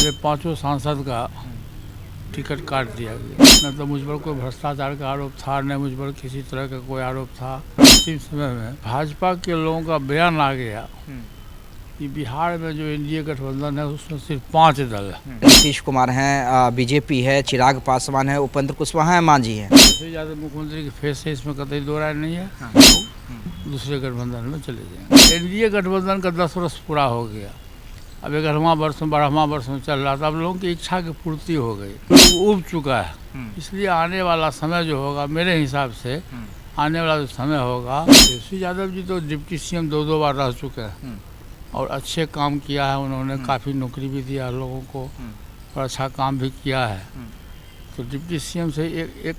मेरे पांचों सांसद का टिकट काट दिया गया। न तो मुझ पर कोई भ्रष्टाचार का आरोप था, न मुझ पर किसी तरह का कोई आरोप था। अंतिम समय में भाजपा के लोगों का बयान आ गया कि बिहार में जो एनडीए गठबंधन है उसमें सिर्फ 5 दल है। नीतीश कुमार हैं, बीजेपी है, चिराग पासवान है, उपेंद्र कुशवाहा है, मांझी है। सबसे ज़्यादा मुख्यमंत्री की फेस है, इसमें कतई दो राय नहीं है। दूसरे गठबंधन में चले जाएंगे। एनडीए गठबंधन का 10 वर्ष पूरा हो गया, अब 11वां वर्ष में 12वां वर्ष में चल रहा था। अब लोगों की इच्छा की पूर्ति हो गई, उब चुका है। इसलिए आने वाला समय जो होगा, मेरे हिसाब से आने वाला जो समय होगा, तेजस्वी यादव जी तो डिप्टी सीएम 2 बार रह चुके हैं और अच्छे काम किया है उन्होंने। काफ़ी नौकरी भी दिया लोगों को और अच्छा काम भी किया है। तो डिप्टी सीएम से एक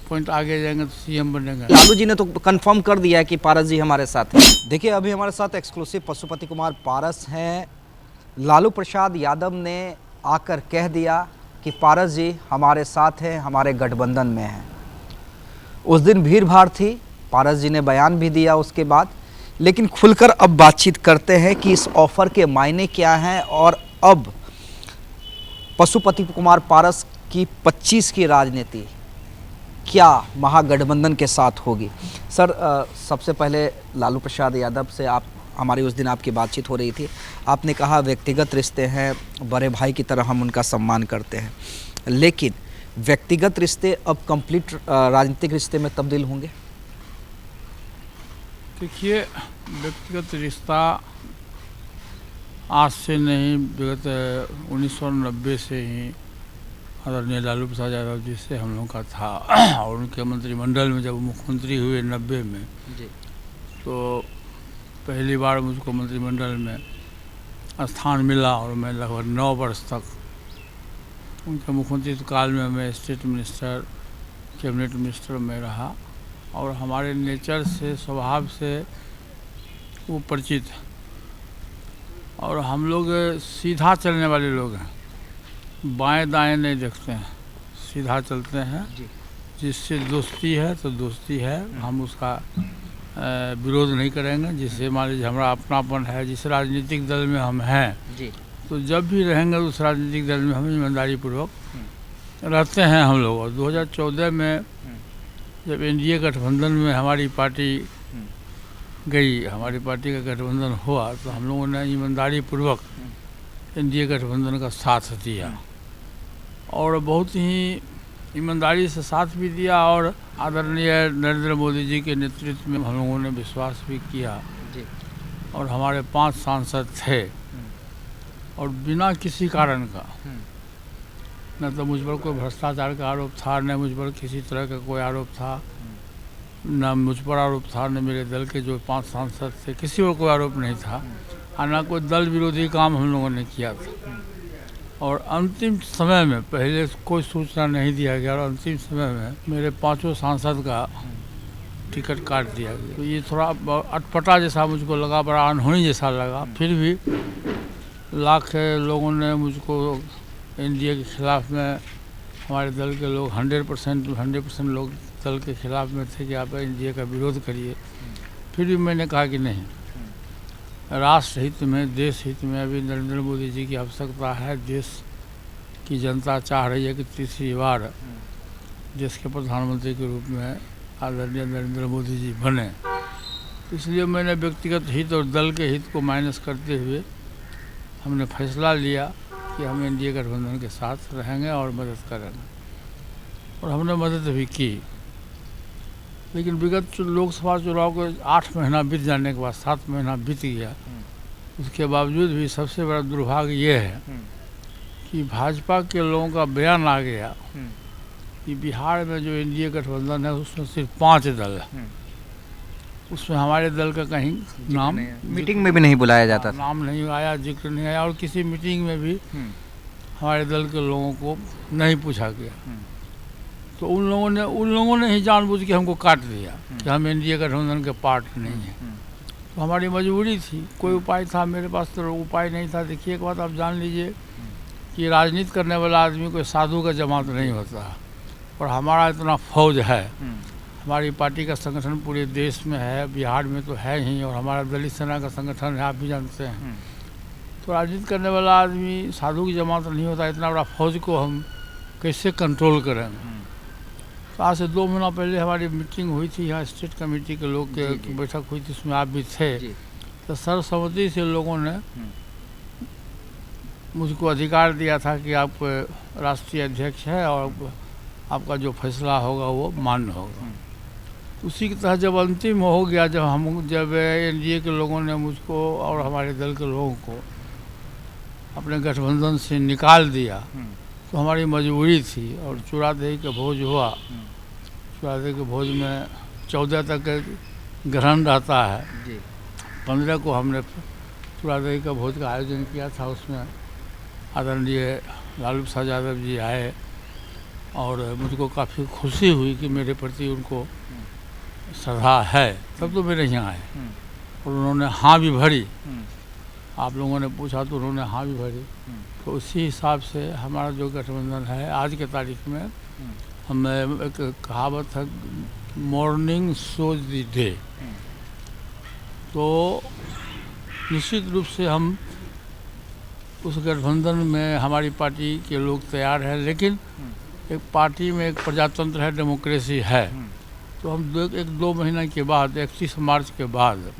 पॉइंट आगे जाएंगे तो सीएम बनेंगे। लालू जी ने तो कंफर्म कर दिया है कि पारस जी हमारे साथ हैं। देखिए, अभी हमारे साथ एक्सक्लूसिव पशुपति कुमार पारस हैं। लालू प्रसाद यादव ने आकर कह दिया कि पारस जी हमारे साथ हैं, हमारे गठबंधन में हैं। उस दिन भीड़ भाड़ थी, पारस जी ने बयान भी दिया उसके बाद, लेकिन खुलकर अब बातचीत करते हैं कि इस ऑफर के मायने क्या हैं और अब पशुपति कुमार पारस की 25 की राजनीति क्या महागठबंधन के साथ होगी। सर, सबसे पहले लालू प्रसाद यादव से हमारी उस दिन आपकी बातचीत हो रही थी, आपने कहा व्यक्तिगत रिश्ते हैं, बड़े भाई की तरह हम उनका सम्मान करते हैं, लेकिन व्यक्तिगत रिश्ते अब कंप्लीट राजनीतिक रिश्ते में तब्दील होंगे। देखिए, व्यक्तिगत रिश्ता आज से नहीं, विगत 1990 से ही आदरणीय लालू प्रसाद यादव जी से हम लोगों का था। और उनके मंत्रिमंडल में जब वो मुख्यमंत्री हुए 90 में जी, तो पहली बार मुझको मंत्रिमंडल में स्थान मिला और मैं लगभग 9 वर्ष तक उनके मुख्यमंत्री काल में मैं स्टेट मिनिस्टर, कैबिनेट मिनिस्टर में रहा। और हमारे नेचर से, स्वभाव से वो परिचित है और हम लोग सीधा चलने वाले लोग हैं, बाएं दाएं नहीं देखते हैं, सीधा चलते हैं। जिससे दोस्ती है तो दोस्ती है, हम उसका विरोध नहीं करेंगे। जिससे मान लीजिए हमारा अपनापन है, जिस राजनीतिक दल में हम हैं जी, तो जब भी रहेंगे उस राजनीतिक दल में हम ईमानदारी पूर्वक रहते हैं हम लोग। और 2014 में जब एनडीए गठबंधन में हमारी पार्टी गई, हमारी पार्टी का गठबंधन हुआ, तो हम लोगों ने ईमानदारी पूर्वक एनडीए गठबंधन का साथ दिया और बहुत ही ईमानदारी से साथ भी दिया। और आदरणीय नरेंद्र मोदी जी के नेतृत्व में हम लोगों ने विश्वास भी किया जी, और हमारे 5 सांसद थे और बिना किसी कारण का, न तो मुझ पर कोई भ्रष्टाचार का आरोप था, न मुझ पर किसी तरह का कोई आरोप था, न मुझ पर आरोप था, न मेरे दल के जो 5 सांसद थे किसी पर कोई आरोप नहीं था, और न कोई दल विरोधी काम हम लोगों ने किया था। और अंतिम समय में, पहले कोई सूचना नहीं दिया गया और अंतिम समय में मेरे 5 सांसद का टिकट काट दिया गया। तो ये थोड़ा अटपटा जैसा मुझको लगा, बड़ा अनहोनी जैसा लगा। फिर भी लाख लोगों ने मुझको एनडीए के खिलाफ में, हमारे दल के लोग 100% लोग दल के खिलाफ में थे कि आप एनडीए का विरोध करिए। फिर भी मैंने कहा कि नहीं, राष्ट्र हित में, देश हित में अभी नरेंद्र मोदी जी की आवश्यकता है। देश की जनता चाह रही है कि तीसरी बार देश के प्रधानमंत्री के रूप में आदरणीय नरेंद्र मोदी जी बने। इसलिए मैंने व्यक्तिगत हित और दल के हित को माइनस करते हुए हमने फैसला लिया कि हम एनडीए गठबंधन के साथ रहेंगे और मदद करेंगे, और हमने मदद भी की। लेकिन विगत लोकसभा चुनाव को 8 महीना बीत जाने के बाद, 7 महीना बीत गया, उसके बावजूद भी सबसे बड़ा दुर्भाग्य ये है कि भाजपा के लोगों का बयान आ गया कि बिहार में जो एनडीए गठबंधन है उसमें सिर्फ 5 दल है। उसमें हमारे दल का कहीं नाम, मीटिंग में भी नहीं बुलाया जाता था, नाम नहीं आया, जिक्र नहीं आया, और किसी मीटिंग में भी हमारे दल के लोगों को नहीं पूछा गया। तो उन लोगों ने ही जानबूझ के हमको काट दिया कि हम एनडीए गठबंधन के पार्ट नहीं हैं। तो हमारी मजबूरी थी, कोई उपाय था, मेरे पास तो उपाय नहीं था। देखिए, एक बात आप जान लीजिए कि राजनीति करने वाला आदमी कोई साधु का जमात नहीं होता, और हमारा इतना फौज है, हमारी पार्टी का संगठन पूरे देश में है, बिहार में तो है ही, और हमारा दलित सेना का संगठन है, आप भी जानते हैं। तो राजनीति करने वाला आदमी साधु की जमात नहीं होता, इतना बड़ा फौज को हम कैसे कंट्रोल करेंगे। तो आज से 2 महीना पहले हमारी मीटिंग हुई थी यहाँ, स्टेट कमेटी के लोग की बैठक हुई थी, उसमें आप भी थे। तो सर्वसम्मति से लोगों ने मुझको अधिकार दिया था कि आप राष्ट्रीय अध्यक्ष है और आपका जो फैसला होगा वो मान्य होगा। उसी की तरह जब अंतिम हो गया, जब एनडीए के लोगों ने मुझको और हमारे दल के लोगों को अपने गठबंधन से निकाल दिया, तो हमारी मजबूरी थी। और चूड़ादही का भोज हुआ, चूड़ादही के भोज में 14 तक ग्रहण रहता है, 15 को हमने चूड़ादही का भोज का आयोजन किया था। उसमें आदरणीय लालू प्रसाद यादव जी आए और मुझको काफ़ी खुशी हुई कि मेरे प्रति उनको श्रद्धा है, तब तो मेरे यहाँ आए और उन्होंने हाँ भी भरी। आप लोगों ने पूछा तो उन्होंने हाँ भी भरी। तो उसी हिसाब से हमारा जो गठबंधन है आज के तारीख में, हमें एक कहावत है, मॉर्निंग शोज द डे। तो निश्चित रूप से हम उस गठबंधन में हमारी पार्टी के लोग तैयार हैं, लेकिन एक पार्टी में एक प्रजातंत्र है, डेमोक्रेसी है। तो हम 1-2 महीने के बाद, 31 मार्च के बाद,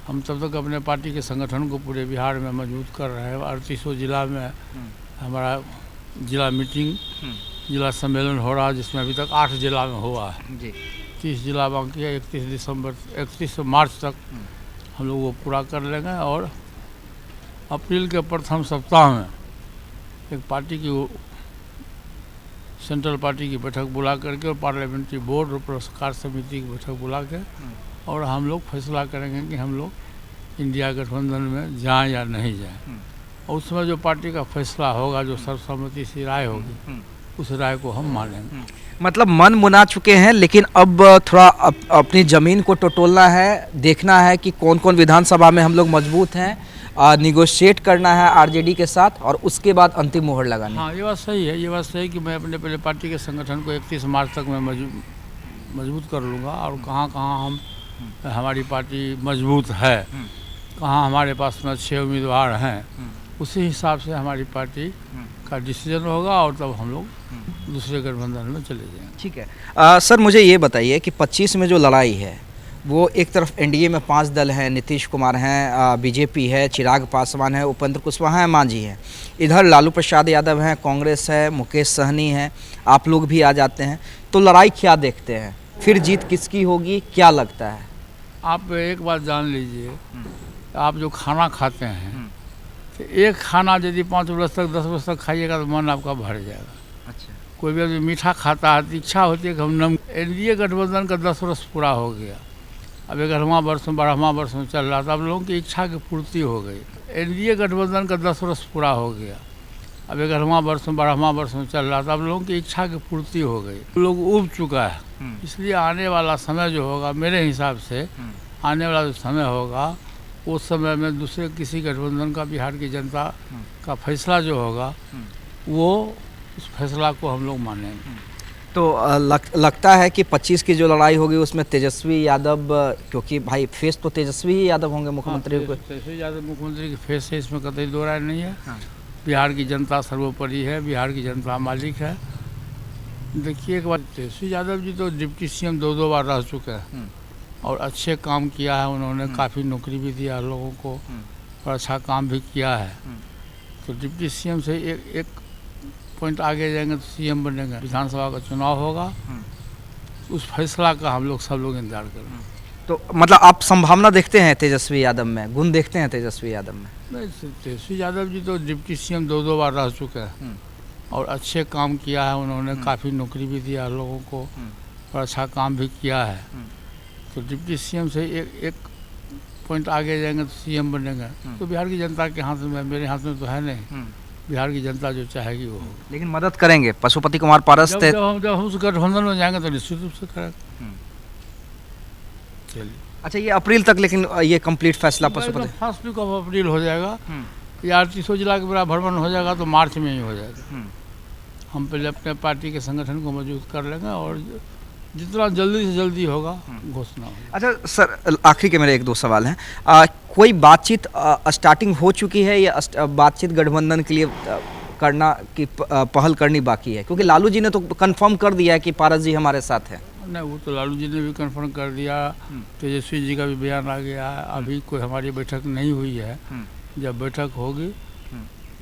हम तब तक अपने पार्टी के संगठन को पूरे बिहार में मजबूत कर रहे हैं। 38 जिला में हमारा जिला मीटिंग, जिला सम्मेलन हो रहा है, जिसमें अभी तक 8 जिला में हुआ है जी। 30 जिला बाकी है। 31 मार्च तक हम लोग वो पूरा कर लेंगे और अप्रैल के प्रथम सप्ताह में एक पार्टी की सेंट्रल पार्टी की बैठक बुला करके और पार्लियामेंट्री बोर्ड और पुरस्कार समिति की बैठक बुला के और हम लोग फैसला करेंगे कि हम लोग इंडिया गठबंधन में जाएं या नहीं जाएं। और उस समय जो पार्टी का फैसला होगा, जो सर्वसम्मति से राय होगी, उस राय को हम मानेंगे। मतलब मन मुना चुके हैं, लेकिन अब थोड़ा अपनी ज़मीन को टटोलना है, देखना है कि कौन कौन विधानसभा में हम लोग मजबूत हैं, निगोशिएट करना है आरजेडी के साथ और उसके बाद अंतिम मोहर लगानी। हाँ, ये बात सही है। ये बात सही है कि मैं अपने पहले पार्टी के संगठन को 31 मार्च तक मैं मजबूत कर लूँगा और कहाँ कहाँ हमारी पार्टी मजबूत है, कहाँ हमारे पास में 6 उम्मीदवार हैं, उसी हिसाब से हमारी पार्टी का डिसीजन होगा और तब हम लोग दूसरे गठबंधन में चले जाएंगे। ठीक है। सर मुझे ये बताइए कि 25 में जो लड़ाई है, वो एक तरफ एनडीए में 5 दल हैं, नीतीश कुमार हैं, बीजेपी है, चिराग पासवान है, उपेंद्र कुशवाहा है, मांझी हैं, इधर लालू प्रसाद यादव हैं, कांग्रेस है, मुकेश सहनी है, आप लोग भी आ जाते हैं। तो लड़ाई क्या देखते हैं, फिर जीत किसकी होगी, क्या लगता है? आप एक बात जान लीजिए, आप जो खाना खाते हैं, तो एक खाना यदि 5 वर्ष तक 10 वर्ष तक खाइएगा तो मन आपका भर जाएगा। अच्छा। कोई भी आदमी मीठा खाता है तो इच्छा होती है कि हम एनडीए गठबंधन का 10 वर्ष पूरा हो गया, अब 11वां वर्ष में 12वां वर्ष में चल रहा था, अब लोगों की इच्छा की पूर्ति हो गई। एनडीए गठबंधन का 10 वर्ष पूरा हो गया, अब 11वां वर्ष में 12वां वर्ष में चल रहा था, अब लोगों की इच्छा की पूर्ति हो गई, लोग उब चुका है। इसलिए आने वाला समय जो होगा, मेरे हिसाब से आने वाला जो समय होगा, उस समय में दूसरे किसी गठबंधन का बिहार की जनता का फैसला जो होगा, वो उस फैसला को हम लोग मानेंगे। तो लगता है कि 25 की जो लड़ाई होगी उसमें तेजस्वी यादव, क्योंकि भाई फेस तो तेजस्वी ही यादव होंगे मुख्यमंत्री। हाँ, तेजस्वी यादव मुख्यमंत्री के फेस है, इसमें कतई दो राय नहीं है। हाँ। बिहार की जनता सर्वोपरि है, बिहार की जनता मालिक है। देखिए एक बार, तेजस्वी यादव जी तो डिप्टी सीएम 2 बार रह चुके हैं और अच्छे काम किया है उन्होंने, काफ़ी नौकरी भी दिया लोगों को और अच्छा काम भी किया है। तो डिप्टी सीएम से एक पॉइंट आगे जाएंगे तो सीएम बनेंगे। विधानसभा का चुनाव होगा, उस फैसला का हम लोग सब लोग इंतजार करेंगे। तो मतलब आप संभावना देखते हैं तेजस्वी यादव में, गुण देखते हैं तेजस्वी यादव में? नहीं, तेजस्वी यादव जी तो डिप्टी सीएम 2 बार रह चुके हैं और अच्छे काम किया है उन्होंने, काफ़ी नौकरी भी दिया लोगों को और अच्छा काम भी किया है। तो डिप्टी सीएम से एक पॉइंट आगे जाएंगे तो सीएम बनेंगे। तो बिहार की जनता के हाथ में, मेरे हाथ में तो है नहीं, बिहार की जनता जो चाहेगी वो होगा। लेकिन मदद करेंगे पशुपति कुमार पारस? जब हम उस गठबंधन में जाएंगे तो निश्चित रूप से करेंगे। चलिए। अच्छा, ये अप्रैल तक, लेकिन ये कंप्लीट फैसला Pashupati first week of April हो जाएगा या 38 जिला के बड़ा भ्रमण हो जाएगा तो मार्च में ही हो जाएगा। हम पहले अपने पार्टी के संगठन को मजबूत कर लेंगे और जितना जल्दी से जल्दी होगा घोषणा होगा। अच्छा सर, आखिरी के मेरे 1-2 सवाल हैं। कोई बातचीत स्टार्टिंग हो चुकी है या बातचीत गठबंधन के लिए करना की पहल करनी बाकी है? क्योंकि लालू जी ने तो कंफर्म कर दिया है कि पारस जी हमारे साथ हैं। नहीं, वो तो लालू जी ने भी कंफर्म कर दिया, तेजस्वी जी का भी बयान आ गया है। अभी कोई हमारी बैठक नहीं हुई है। जब बैठक होगी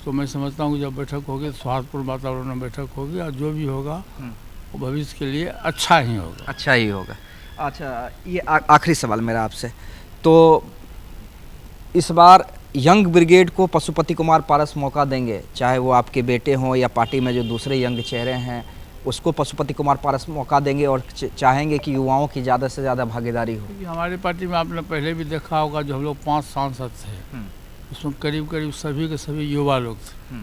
तो मैं समझता हूँ कि जब बैठक होगी तो सौहार्दपूर्ण वातावरण में बैठक होगी और जो भी होगा वो भविष्य के लिए अच्छा ही होगा। अच्छा ही होगा। अच्छा, ये आखिरी सवाल मेरा आपसे, तो इस बार यंग ब्रिगेड को पशुपति कुमार पारस मौका देंगे, चाहे वो आपके बेटे हों या पार्टी में जो दूसरे यंग चेहरे हैं उसको पशुपति कुमार पारस मौका देंगे और चाहेंगे कि युवाओं की ज़्यादा से ज़्यादा भागीदारी हो? हमारी पार्टी में आपने पहले भी देखा होगा, जो हम लोग 5 सांसद थे उसमें करीब करीब सभी के सभी युवा लोग थे।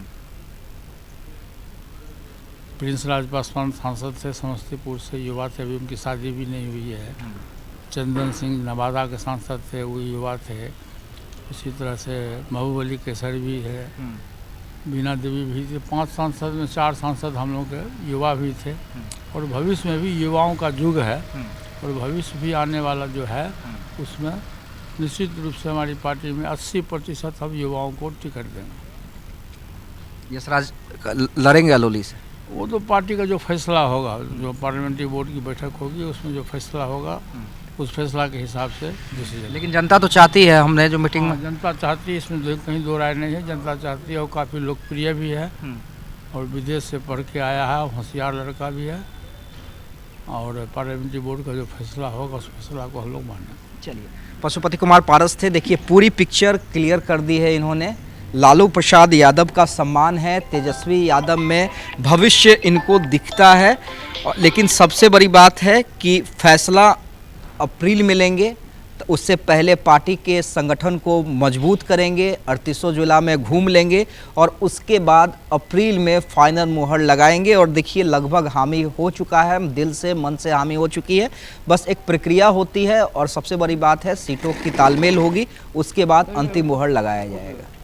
प्रिंस राज पासवान सांसद थे समस्तीपुर से, युवा थे, अभी उनकी शादी भी नहीं हुई है। चंदन सिंह नवादा के सांसद थे, वो युवा थे। इसी तरह से महबूब अली केसर भी है, बीना देवी भी थे। 5 सांसद में 4 सांसद हम लोग के युवा भी थे और भविष्य में भी युवाओं का युग है और भविष्य भी आने वाला जो है उसमें निश्चित रूप से हमारी पार्टी में 80% हम युवाओं को टिकट देंगे। यशराज लड़ेंगे अलोली से? वो तो पार्टी का जो फैसला होगा, जो पार्लियामेंट्री बोर्ड की बैठक होगी उसमें जो फैसला होगा उस फैसला के हिसाब से डिसीजन। लेकिन जनता तो चाहती है, हमने जो मीटिंग में जनता चाहती है, इसमें कहीं दो राय नहीं है। जनता चाहती है और काफ़ी लोकप्रिय भी है और विदेश से पढ़ के आया है, होशियार लड़का भी है और पार्लियामेंट्री बोर्ड का जो फैसला होगा उस फैसला को हम लोग मानेंगे। चलिए, पशुपति कुमार पारस थे। देखिए, पूरी पिक्चर क्लियर कर दी है इन्होंने। लालू प्रसाद यादव का सम्मान है, तेजस्वी यादव में भविष्य इनको दिखता है, लेकिन सबसे बड़ी बात है कि फैसला अप्रैल में लेंगे, तो उससे पहले पार्टी के संगठन को मजबूत करेंगे, 38 जिला में घूम लेंगे और उसके बाद अप्रैल में फाइनल मुहर लगाएंगे। और देखिए, लगभग हामी हो चुका है, दिल से मन से हामी हो चुकी है। बस एक प्रक्रिया होती है और सबसे बड़ी बात है सीटों की तालमेल होगी, उसके बाद अंतिम मुहर लगाया जाएगा।